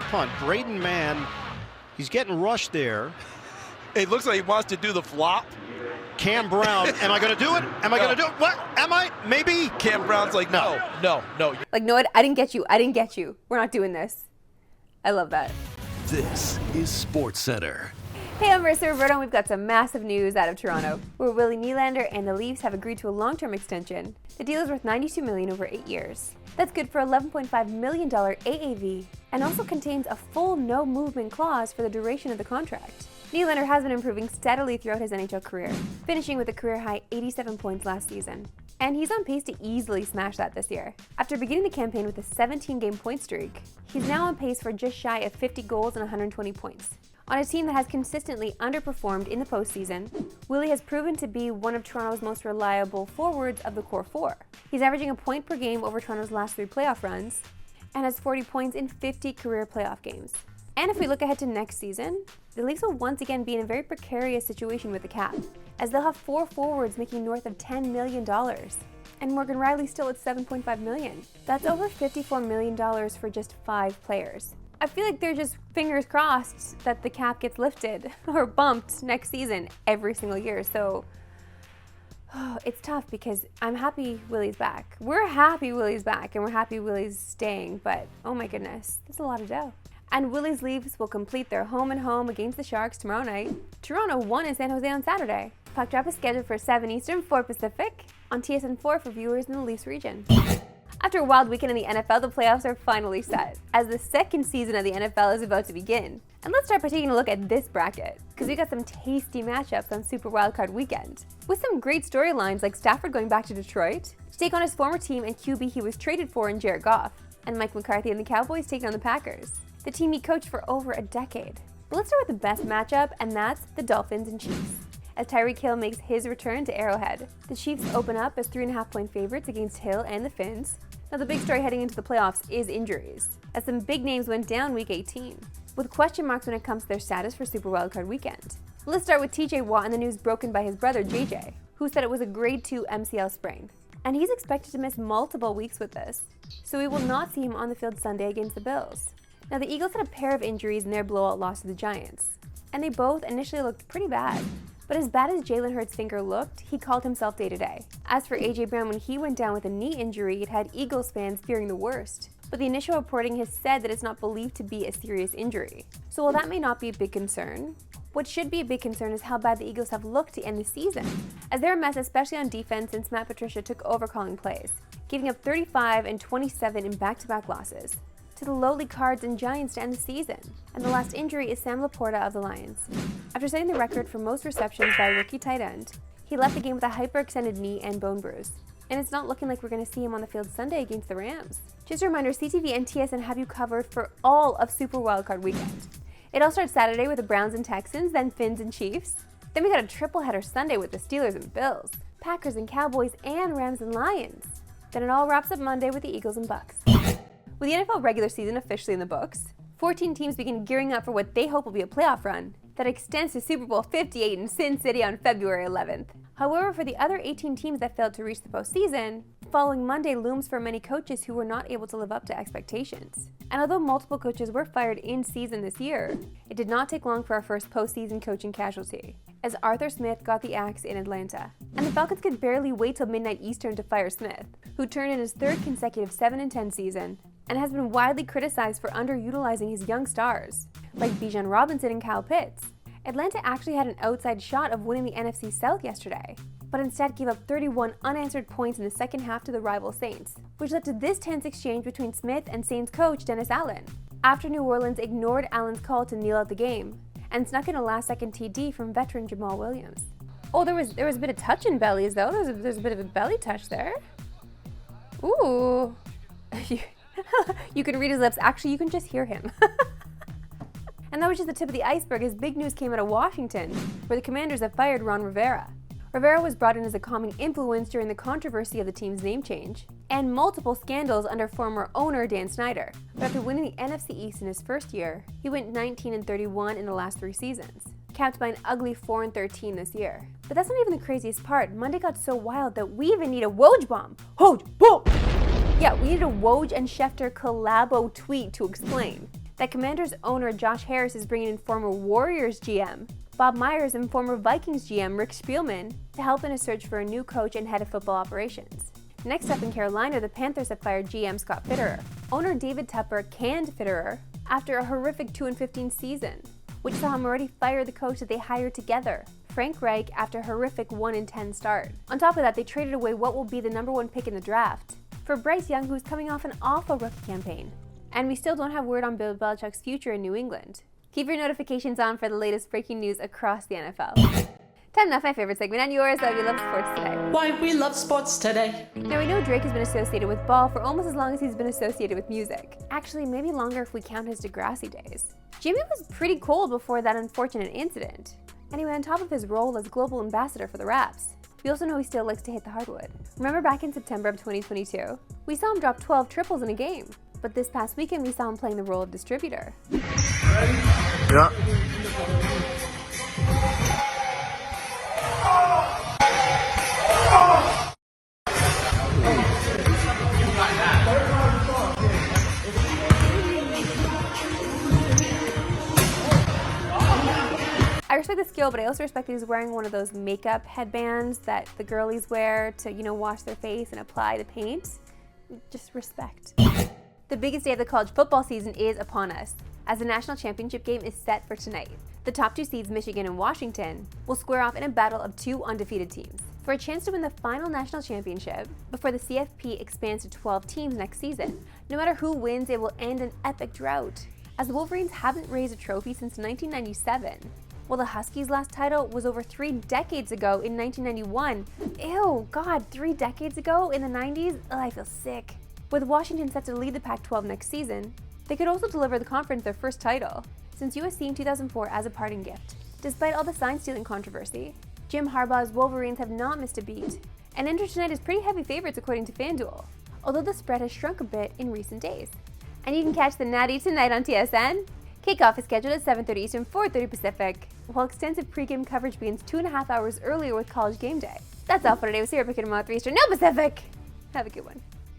punt. Braden Mann, he's getting rushed there. It looks like he wants to do the flop. Cam Brown, am I going to do it? Am I going to do it? What? Am I? Maybe? Cam Brown's like, no. Like, no, I didn't get you. I didn't get you. We're not doing this. I love that. This is SportsCentre. Hey, I'm Marissa Roberto, and we've got some massive news out of Toronto, where William Nylander and the Leafs have agreed to a long-term extension. The deal is worth $92 million over 8 years. That's good for $11.5 million AAV, and also contains a full no-movement clause for the duration of the contract. Nylander has been improving steadily throughout his NHL career, finishing with a career-high 87 points last season. And he's on pace to easily smash that this year. After beginning the campaign with a 17-game point streak, he's now on pace for just shy of 50 goals and 120 points. On a team that has consistently underperformed in the postseason, Willie has proven to be one of Toronto's most reliable forwards of the core four. He's averaging a point per game over Toronto's last 3 playoff runs, and has 40 points in 50 career playoff games. And if we look ahead to next season, the Leafs will once again be in a very precarious situation with the cap, as they'll have 4 forwards making north of $10 million. And Morgan Riley's still at $7.5 million. That's over $54 million for just 5 players. I feel like they're just fingers crossed that the cap gets lifted or bumped next season every single year. So it's tough because I'm happy Willie's back. We're happy Willie's back and we're happy Willie's staying, but oh my goodness, that's a lot of dough. And Willie's Leafs will complete their home and home against the Sharks tomorrow night. Toronto won in San Jose on Saturday. Puck drop is scheduled for 7 Eastern, 4 Pacific on TSN4 for viewers in the Leafs region. After a wild weekend in the NFL, the playoffs are finally set, as the second season of the NFL is about to begin. And let's start by taking a look at this bracket, because we got some tasty matchups on Super Wildcard Weekend. With some great storylines like Stafford going back to Detroit to take on his former team and QB he was traded for in Jared Goff, and Mike McCarthy and the Cowboys taking on the Packers, the team he coached for over a decade. But let's start with the best matchup, and that's the Dolphins and Chiefs, as Tyreek Hill makes his return to Arrowhead. The Chiefs open up as 3.5-point favorites against Hill and the Finns. Now the big story heading into the playoffs is injuries, as some big names went down Week 18, with question marks when it comes to their status for Super Wildcard Weekend. Let's start with TJ Watt and the news broken by his brother JJ, who said it was a grade 2 MCL sprain. And he's expected to miss multiple weeks with this, so we will not see him on the field Sunday against the Bills. Now the Eagles had a pair of injuries in their blowout loss to the Giants, and they both initially looked pretty bad. But as bad as Jalen Hurts' finger looked, he called himself day-to-day. As for AJ Brown, when he went down with a knee injury, it had Eagles fans fearing the worst. But the initial reporting has said that it's not believed to be a serious injury. So while that may not be a big concern, what should be a big concern is how bad the Eagles have looked to end the season, as they're a mess, especially on defense since Matt Patricia took over calling plays, giving up 35 and 27 in back-to-back losses to the lowly Cards and Giants to end the season. And the last injury is Sam Laporta of the Lions. After setting the record for most receptions by a rookie tight end, he left the game with a hyperextended knee and bone bruise. And it's not looking like we're going to see him on the field Sunday against the Rams. Just a reminder, CTV and TSN have you covered for all of Super Wildcard Weekend. It all starts Saturday with the Browns and Texans, then Finns and Chiefs. Then we got a triple header Sunday with the Steelers and Bills, Packers and Cowboys, and Rams and Lions. Then it all wraps up Monday with the Eagles and Bucks. With the NFL regular season officially in the books, 14 teams begin gearing up for what they hope will be a playoff run that extends to Super Bowl 58 in Sin City on February 11th. However, for the other 18 teams that failed to reach the postseason, the following Monday looms for many coaches who were not able to live up to expectations. And although multiple coaches were fired in season this year, it did not take long for our first postseason coaching casualty, as Arthur Smith got the axe in Atlanta. And the Falcons could barely wait till midnight Eastern to fire Smith, who turned in his 3rd consecutive 7-10 season, and has been widely criticized for underutilizing his young stars, like Bijan Robinson and Kyle Pitts. Atlanta actually had an outside shot of winning the NFC South yesterday, but instead gave up 31 unanswered points in the second half to the rival Saints, which led to this tense exchange between Smith and Saints coach Dennis Allen, after New Orleans ignored Allen's call to kneel out the game and snuck in a last-second TD from veteran Jamal Williams. Oh, there was a bit of touch in bellies, though. There's a bit of a belly touch there. Ooh. You can read his lips. Actually, you can just hear him. And that was just the tip of the iceberg, as big news came out of Washington, where the Commanders have fired Ron Rivera. Rivera was brought in as a calming influence during the controversy of the team's name change, and multiple scandals under former owner Dan Snyder. But after winning the NFC East in his first year, he went 19-31 in the last 3 seasons, capped by an ugly 4-13 this year. But that's not even the craziest part. Monday got so wild that we even need a Woj bomb. Woj bomb! Yeah, we need a Woj and Schefter collabo tweet to explain. that Commanders owner Josh Harris is bringing in former Warriors GM Bob Myers and former Vikings GM Rick Spielman to help in a search for a new coach and head of football operations. Next up in Carolina, the Panthers have fired GM Scott Fitterer. Owner David Tepper canned Fitterer after a horrific 2-15 season, which saw him already fire the coach that they hired together, Frank Reich, after a horrific 1-10 start. On top of that, they traded away what will be the #1 pick in the draft for Bryce Young, who's coming off an awful rookie campaign. And we still don't have word on Bill Belichick's future in New England. Keep your notifications on for the latest breaking news across the NFL. Time now for my favorite segment and yours, that we love sports today. Why we love sports today. Now we know Drake has been associated with ball for almost as long as he's been associated with music. Actually, maybe longer if we count his Degrassi days. Jimmy was pretty cold before that unfortunate incident. Anyway, on top of his role as global ambassador for the Raps, we also know he still likes to hit the hardwood. Remember back in September of 2022? We saw him drop 12 triples in a game. But this past weekend, we saw him playing the role of distributor. Yeah. I respect the skill, but I also respect that he's wearing one of those makeup headbands that the girlies wear to, wash their face and apply the paint. Just respect. The biggest day of the college football season is upon us, as the national championship game is set for tonight. The top 2 seeds, Michigan and Washington, will square off in a battle of 2 undefeated teams for a chance to win the final national championship before the CFP expands to 12 teams next season. No matter who wins, it will end an epic drought, as the Wolverines haven't raised a trophy since 1997. Well, the Huskies' last title was over 3 decades ago in 1991. Ew, God, 3 decades ago in the 90s? Ugh, I feel sick. With Washington set to lead the Pac-12 next season, they could also deliver the conference their first title since USC in 2004 as a parting gift. Despite all the sign-stealing controversy, Jim Harbaugh's Wolverines have not missed a beat, and enter tonight as pretty heavy favorites according to FanDuel, although the spread has shrunk a bit in recent days. And you can catch the Natty tonight on TSN. Kickoff is scheduled at 7:30 Eastern, 4:30 Pacific, while extensive pregame coverage begins 2.5 hours earlier with College Game Day. That's all for today. We'll see you at 3 Eastern, no Pacific. Have a good one.